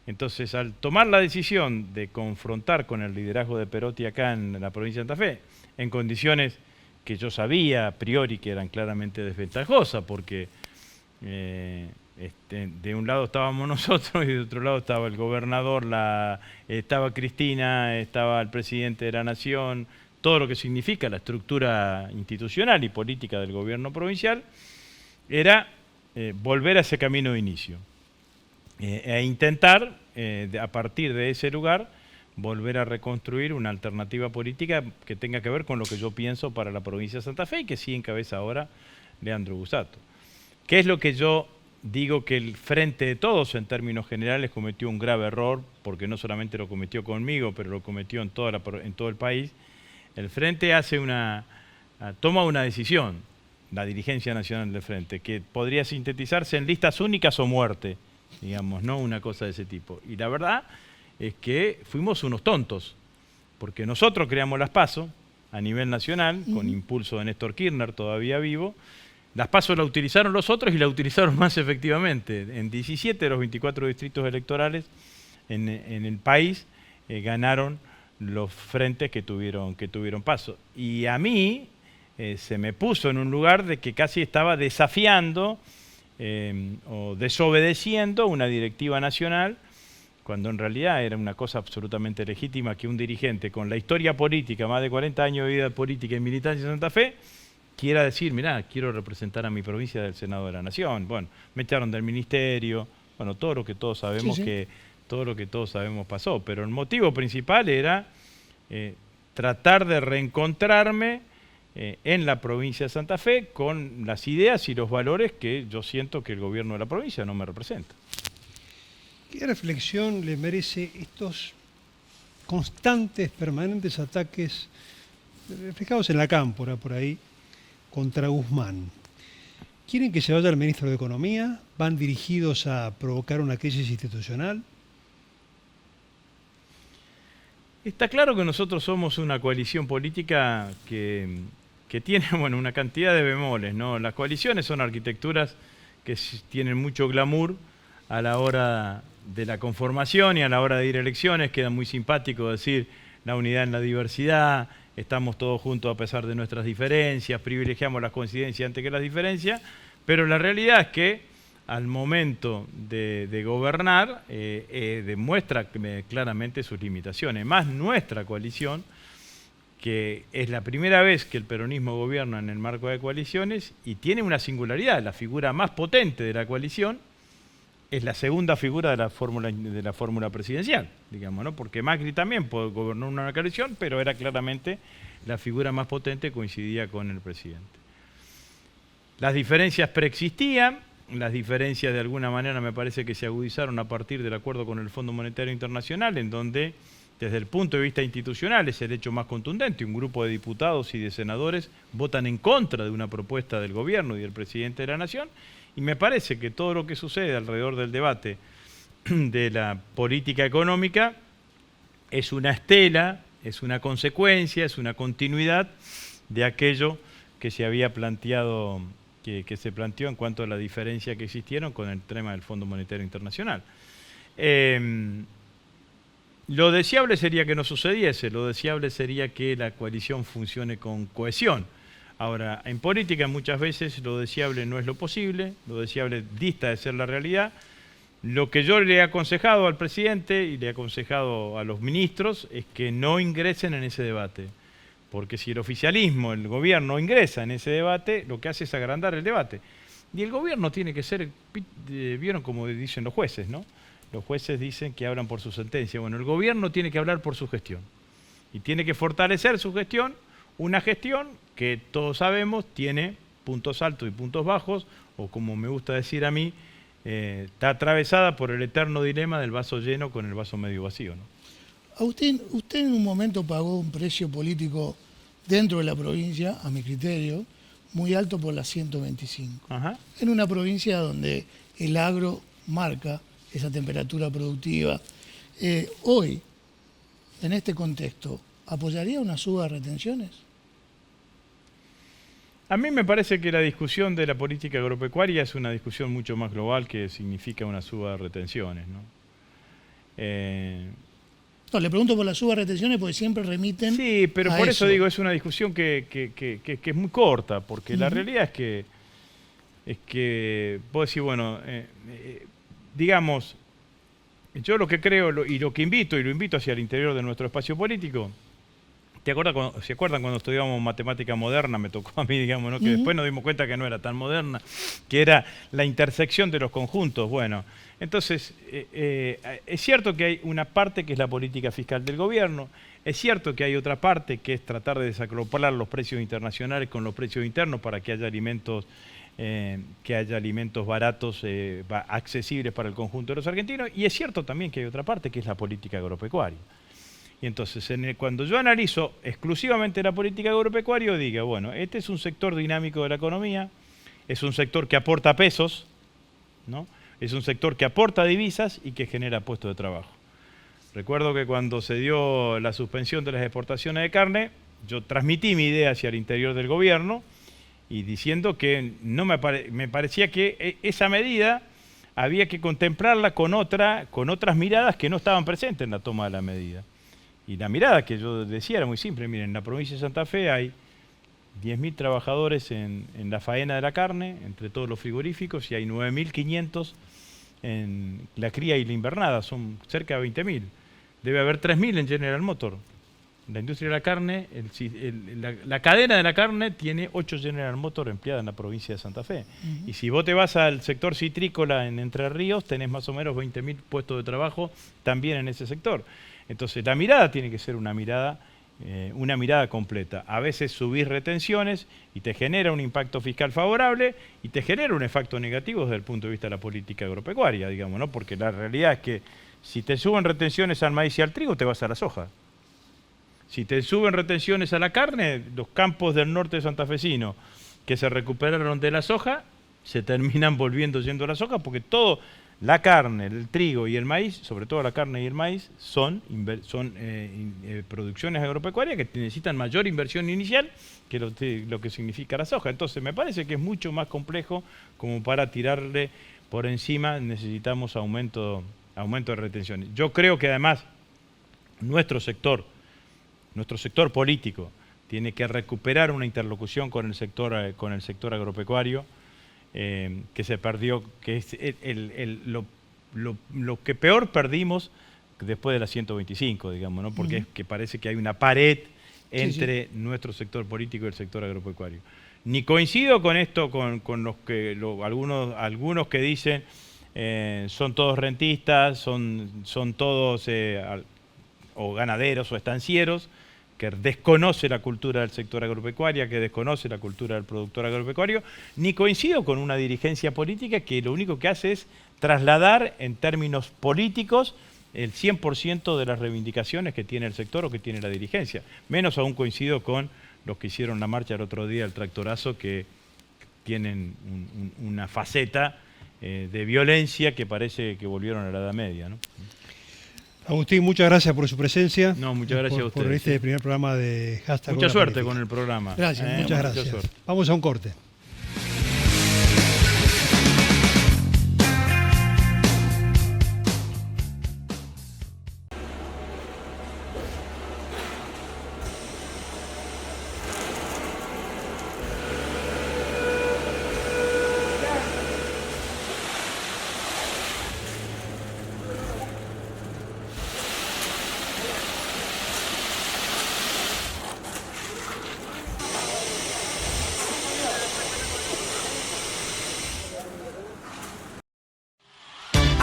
Entonces, al tomar la decisión de confrontar con el liderazgo de Perotti acá en la provincia de Santa Fe, en condiciones que yo sabía a priori que eran claramente desventajosas, porque de un lado estábamos nosotros y de otro lado estaba el gobernador, estaba Cristina, estaba el presidente de la Nación, todo lo que significa la estructura institucional y política del gobierno provincial, era volver a ese camino de inicio e intentar, a partir de ese lugar, volver a reconstruir una alternativa política que tenga que ver con lo que yo pienso para la provincia de Santa Fe y que sí encabeza ahora Leandro Busato. ¿Qué es lo que yo digo que el Frente de Todos, en términos generales, cometió un grave error, porque no solamente lo cometió conmigo, pero lo cometió en todo el país? El Frente toma una decisión, la dirigencia nacional del Frente, que podría sintetizarse en listas únicas o muerte, digamos, no una cosa de ese tipo. Y la verdad es que fuimos unos tontos, porque nosotros creamos las PASO a nivel nacional, con impulso de Néstor Kirchner, todavía vivo. Las PASO la utilizaron los otros y la utilizaron más efectivamente. En 17 de los 24 distritos electorales en el país ganaron los frentes que tuvieron PASO. Y a mí se me puso en un lugar de que casi estaba desafiando o desobedeciendo una directiva nacional, cuando en realidad era una cosa absolutamente legítima que un dirigente con la historia política, más de 40 años de vida política y militancia en Santa Fe, quiera decir, mirá, quiero representar a mi provincia del Senado de la Nación. Bueno, me echaron del ministerio, bueno, todo lo que todos sabemos todo lo que todos sabemos pasó, pero el motivo principal era tratar de reencontrarme en la provincia de Santa Fe con las ideas y los valores que yo siento que el gobierno de la provincia no me representa. ¿Qué reflexión le merece estos constantes, permanentes ataques reflejados en la cámpora por ahí contra Guzmán? ¿Quieren que se vaya el ministro de Economía? ¿Van dirigidos a provocar una crisis institucional? Está claro que nosotros somos una coalición política que tiene una cantidad de bemoles, ¿no? Las coaliciones son arquitecturas que tienen mucho glamour a la hora de la conformación y a la hora de ir a elecciones. Queda muy simpático decir la unidad en la diversidad, estamos todos juntos a pesar de nuestras diferencias, privilegiamos las coincidencias antes que las diferencias, pero la realidad es que al momento de gobernar demuestra claramente sus limitaciones. Más nuestra coalición, que es la primera vez que el peronismo gobierna en el marco de coaliciones y tiene una singularidad. La figura más potente de la coalición es la segunda figura de la fórmula presidencial, digamos, ¿no? Porque Macri también gobernó una coalición, pero era claramente la figura más potente, coincidía con el presidente. Las diferencias preexistían, las diferencias de alguna manera me parece que se agudizaron a partir del acuerdo con el Fondo Monetario Internacional, en donde desde el punto de vista institucional es el hecho más contundente. Un grupo de diputados y de senadores votan en contra de una propuesta del gobierno y del presidente de la Nación, y me parece que todo lo que sucede alrededor del debate de la política económica es una estela, es una consecuencia, es una continuidad de aquello que se había planteado, que se planteó en cuanto a la diferencia que existieron con el tema del Fondo Monetario Internacional. Lo deseable sería que no sucediese, lo deseable sería que la coalición funcione con cohesión. Ahora, en política muchas veces lo deseable no es lo posible, lo deseable dista de ser la realidad. Lo que yo le he aconsejado al presidente y le he aconsejado a los ministros es que no ingresen en ese debate, porque si el oficialismo, el gobierno ingresa en ese debate, lo que hace es agrandar el debate. Y el gobierno tiene que ser, vieron como dicen los jueces, ¿no? Los jueces dicen que hablan por su sentencia. Bueno, el gobierno tiene que hablar por su gestión y tiene que fortalecer su gestión, una gestión que todos sabemos tiene puntos altos y puntos bajos, o como me gusta decir a mí, está atravesada por el eterno dilema del vaso lleno con el vaso medio vacío, ¿no? Agustín, usted en un momento pagó un precio político dentro de la provincia, a mi criterio, muy alto por la 125. Ajá. En una provincia donde el agro marca esa temperatura productiva. Hoy, en este contexto, ¿apoyaría una suba de retenciones? A mí me parece que la discusión de la política agropecuaria es una discusión mucho más global que significa una suba de retenciones, ¿no? No, le pregunto por la suba de retenciones porque siempre remiten. Sí, pero por eso digo, es una discusión que es muy corta, porque la realidad es que puedo decir, bueno, digamos, yo lo que creo y lo que invito, y lo invito hacia el interior de nuestro espacio político. ¿Se acuerdan cuando estudiábamos matemática moderna? Me tocó a mí, digamos, ¿no? Que después nos dimos cuenta que no era tan moderna, que era la intersección de los conjuntos. Bueno, entonces, es cierto que hay una parte que es la política fiscal del gobierno, es cierto que hay otra parte que es tratar de desacoplar los precios internacionales con los precios internos para que haya alimentos baratos, accesibles para el conjunto de los argentinos, y es cierto también que hay otra parte que es la política agropecuaria. Y entonces, cuando yo analizo exclusivamente la política agropecuaria, digo, bueno, este es un sector dinámico de la economía, es un sector que aporta pesos, ¿no? Es un sector que aporta divisas y que genera puestos de trabajo. Recuerdo que cuando se dio la suspensión de las exportaciones de carne, yo transmití mi idea hacia el interior del gobierno y diciendo que me parecía que esa medida había que contemplarla con otras miradas que no estaban presentes en la toma de la medida. Y la mirada que yo decía era muy simple. Miren, en la provincia de Santa Fe hay 10.000 trabajadores en la faena de la carne, entre todos los frigoríficos, y hay 9.500 en la cría y la invernada, son cerca de 20.000. Debe haber 3.000 en General Motors. La industria de la carne, la cadena de la carne tiene 8 General Motors empleadas en la provincia de Santa Fe. Y si vos te vas al sector citrícola en Entre Ríos, tenés más o menos 20.000 puestos de trabajo también en ese sector. Entonces la mirada tiene que ser una mirada completa. A veces subís retenciones y te genera un impacto fiscal favorable y te genera un efecto negativo desde el punto de vista de la política agropecuaria, digamos, ¿no? Porque la realidad es que si te suben retenciones al maíz y al trigo, te vas a la soja. Si te suben retenciones a la carne, los campos del norte santafesino que se recuperaron de la soja, se terminan volviendo yendo a la soja porque todo... La carne, el trigo y el maíz, sobre todo la carne y el maíz, son producciones agropecuarias que necesitan mayor inversión inicial que lo que significa la soja. Entonces me parece que es mucho más complejo como para tirarle por encima, necesitamos aumento de retenciones. Yo creo que además nuestro sector político tiene que recuperar una interlocución con el sector agropecuario, que se perdió, que es lo que peor perdimos después de la 125, digamos, ¿no? Porque es que parece que hay una pared entre nuestro sector político y el sector agropecuario. Ni coincido con esto, con los que algunos que dicen son todos rentistas, son todos o ganaderos o estancieros, que desconoce la cultura del sector agropecuario, que desconoce la cultura del productor agropecuario, ni coincido con una dirigencia política que lo único que hace es trasladar en términos políticos el 100% de las reivindicaciones que tiene el sector o que tiene la dirigencia. Menos aún coincido con los que hicieron la marcha el otro día, el tractorazo, que tienen una faceta de violencia que parece que volvieron a la Edad Media, ¿no? Agustín, muchas gracias por su presencia. No, muchas gracias a ustedes. Por este primer programa de Hashtag. Mucha suerte con el programa. Gracias, muchas gracias. Vamos a un corte.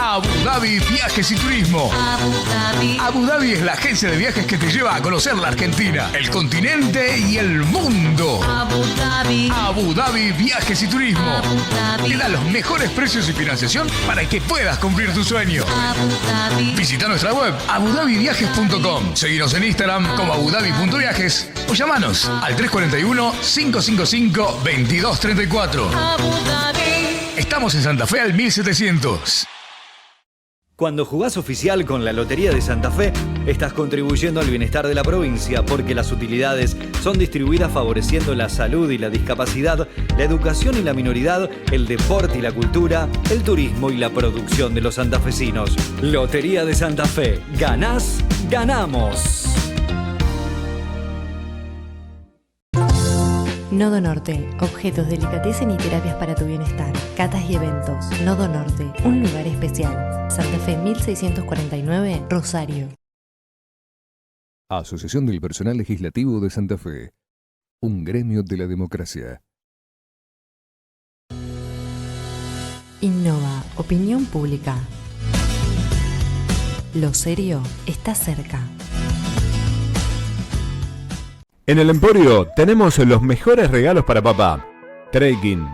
Abu Dhabi Viajes y Turismo. Abu Dhabi es la agencia de viajes que te lleva a conocer la Argentina, el continente y el mundo. Abu Dhabi Viajes y Turismo. Te da los mejores precios y financiación para que puedas cumplir tu sueño. Visita nuestra web abudabiviajes.com. Seguinos en Instagram como abudabi.viajes o llamanos al 341-555-2234. Estamos en Santa Fe al 1700. Cuando jugás oficial con la Lotería de Santa Fe, estás contribuyendo al bienestar de la provincia porque las utilidades son distribuidas favoreciendo la salud y la discapacidad, la educación y la minoridad, el deporte y la cultura, el turismo y la producción de los santafesinos. Lotería de Santa Fe. Ganás, ganamos. Nodo Norte, objetos, delicatessen y terapias para tu bienestar. Catas y eventos. Nodo Norte, un lugar especial. Santa Fe 1649, Rosario. Asociación del Personal Legislativo de Santa Fe. Un gremio de la democracia. Innova, opinión pública. Lo serio está cerca. En el Emporio tenemos los mejores regalos para papá. Trekking,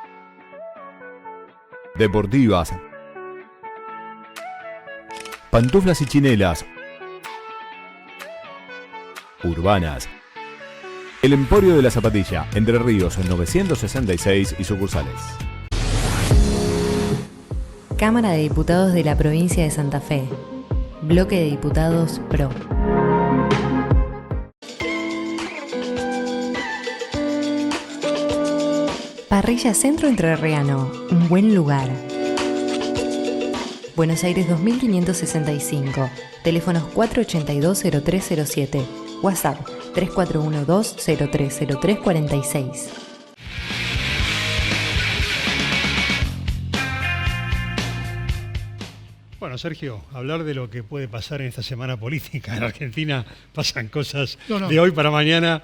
deportivas, pantuflas y chinelas, urbanas. El Emporio de la Zapatilla, Entre Ríos 966 y sucursales. Cámara de Diputados de la Provincia de Santa Fe. Bloque de Diputados PRO. Parrilla Centro Entrerriano, un buen lugar. Buenos Aires 2565, teléfonos 482-0307, WhatsApp 3412-030346. Bueno, Sergio, hablar de lo que puede pasar en esta semana política. En Argentina pasan cosas de hoy para mañana,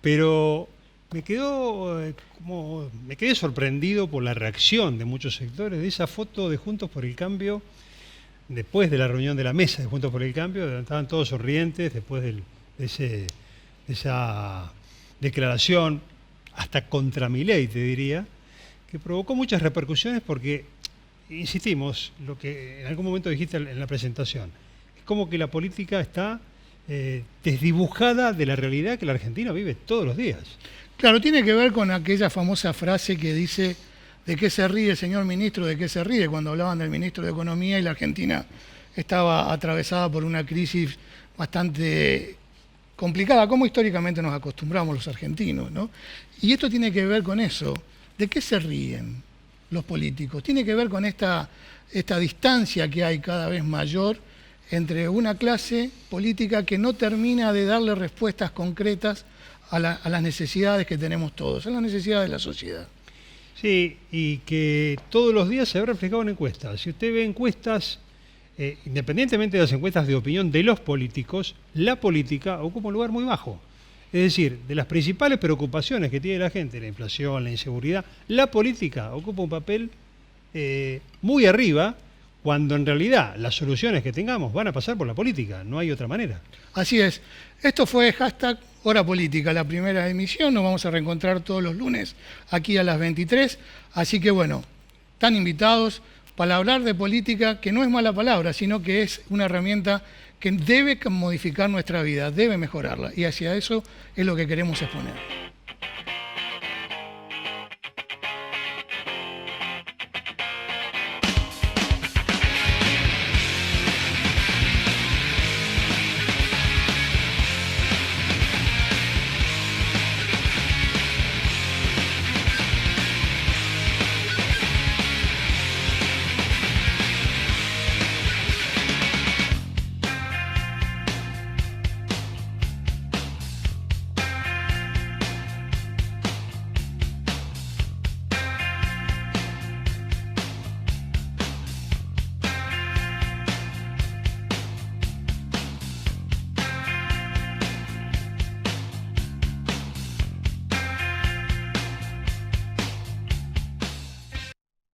pero me quedé sorprendido por la reacción de muchos sectores de esa foto de Juntos por el Cambio, después de la reunión de la mesa de Juntos por el Cambio, estaban todos sonrientes después de esa declaración, hasta contra Milei, te diría, que provocó muchas repercusiones porque, insistimos, lo que en algún momento dijiste en la presentación, es como que la política está desdibujada de la realidad que la Argentina vive todos los días. Claro, tiene que ver con aquella famosa frase que dice: ¿de qué se ríe, señor ministro? ¿De qué se ríe? Cuando hablaban del ministro de Economía y la Argentina estaba atravesada por una crisis bastante complicada, como históricamente nos acostumbramos los argentinos, ¿no? Y esto tiene que ver con eso. ¿De qué se ríen los políticos? Tiene que ver con esta distancia que hay cada vez mayor entre una clase política que no termina de darle respuestas concretas a las necesidades que tenemos todos, a las necesidades de la sociedad. Sí, y que todos los días se ve reflejado en encuestas. Si usted ve encuestas, independientemente de las encuestas de opinión de los políticos, la política ocupa un lugar muy bajo. Es decir, de las principales preocupaciones que tiene la gente, la inflación, la inseguridad, la política ocupa un papel muy arriba, cuando en realidad las soluciones que tengamos van a pasar por la política, no hay otra manera. Así es. Esto fue hashtag Hora Política, la primera emisión. Nos vamos a reencontrar todos los lunes aquí a las 23. Así que bueno, están invitados para hablar de política, que no es mala palabra, sino que es una herramienta que debe modificar nuestra vida, debe mejorarla. Y hacia eso es lo que queremos exponer.